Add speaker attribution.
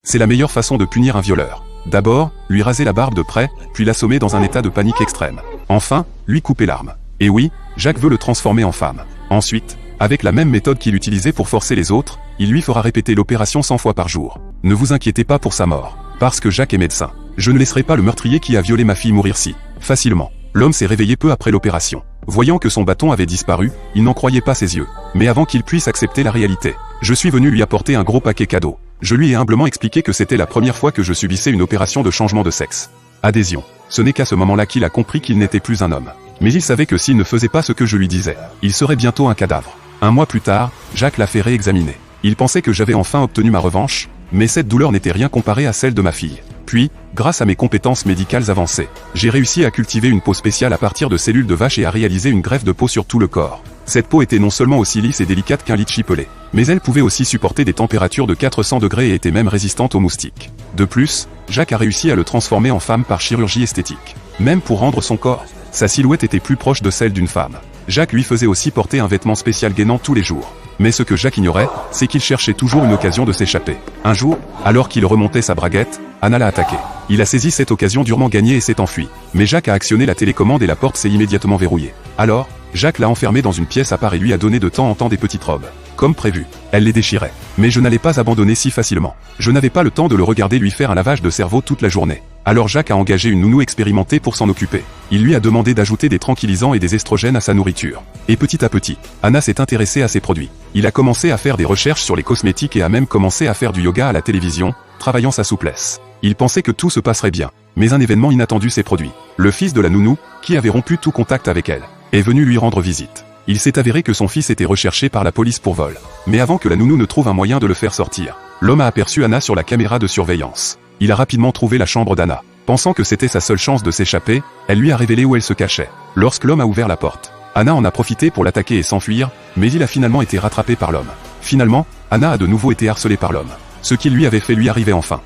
Speaker 1: C'est la meilleure façon de punir un violeur. D'abord, lui raser la barbe de près, puis l'assommer dans un état de panique extrême. Enfin, lui couper l'arme. Et oui, Jacques veut le transformer en femme. Ensuite, avec la même méthode qu'il utilisait pour forcer les autres, il lui fera répéter l'opération 100 fois par jour. Ne vous inquiétez pas pour sa mort, parce que Jacques est médecin. Je ne laisserai pas le meurtrier qui a violé ma fille mourir si facilement. L'homme s'est réveillé peu après l'opération. Voyant que son bâton avait disparu, il n'en croyait pas ses yeux. Mais avant qu'il puisse accepter la réalité, je suis venu lui apporter un gros paquet cadeau. Je lui ai humblement expliqué que c'était la première fois que je subissais une opération de changement de sexe. Adhésion. Ce n'est qu'à ce moment-là qu'il a compris qu'il n'était plus un homme. Mais il savait que s'il ne faisait pas ce que je lui disais, il serait bientôt un cadavre. Un mois plus tard, Jacques l'a fait réexaminer. Il pensait que j'avais enfin obtenu ma revanche, mais cette douleur n'était rien comparée à celle de ma fille. Puis, grâce à mes compétences médicales avancées, j'ai réussi à cultiver une peau spéciale à partir de cellules de vache et à réaliser une greffe de peau sur tout le corps. Cette peau était non seulement aussi lisse et délicate qu'un litchi pelé, mais elle pouvait aussi supporter des températures de 400 degrés et était même résistante aux moustiques. De plus, Jacques a réussi à le transformer en femme par chirurgie esthétique. Même pour rendre son corps, sa silhouette était plus proche de celle d'une femme. Jacques lui faisait aussi porter un vêtement spécial gainant tous les jours. Mais ce que Jacques ignorait, c'est qu'il cherchait toujours une occasion de s'échapper. Un jour, alors qu'il remontait sa braguette, Anna l'a attaqué. Il a saisi cette occasion durement gagnée et s'est enfui. Mais Jacques a actionné la télécommande et la porte s'est immédiatement verrouillée. Alors, Jacques l'a enfermée dans une pièce à part et lui a donné de temps en temps des petites robes. Comme prévu, elle les déchirait. Mais je n'allais pas abandonner si facilement. Je n'avais pas le temps de le regarder lui faire un lavage de cerveau toute la journée. Alors Jacques a engagé une nounou expérimentée pour s'en occuper. Il lui a demandé d'ajouter des tranquillisants et des estrogènes à sa nourriture. Et petit à petit, Anna s'est intéressée à ces produits. Il a commencé à faire des recherches sur les cosmétiques et a même commencé à faire du yoga à la télévision, travaillant sa souplesse. Il pensait que tout se passerait bien. Mais un événement inattendu s'est produit. Le fils de la nounou, qui avait rompu tout contact avec elle, est venu lui rendre visite. Il s'est avéré que son fils était recherché par la police pour vol. Mais avant que la nounou ne trouve un moyen de le faire sortir, l'homme a aperçu Anna sur la caméra de surveillance. Il a rapidement trouvé la chambre d'Anna. Pensant que c'était sa seule chance de s'échapper, elle lui a révélé où elle se cachait. Lorsque l'homme a ouvert la porte, Anna en a profité pour l'attaquer et s'enfuir, mais il a finalement été rattrapé par l'homme. Finalement, Anna a de nouveau été harcelée par l'homme. Ce qui lui avait fait lui arriver enfin.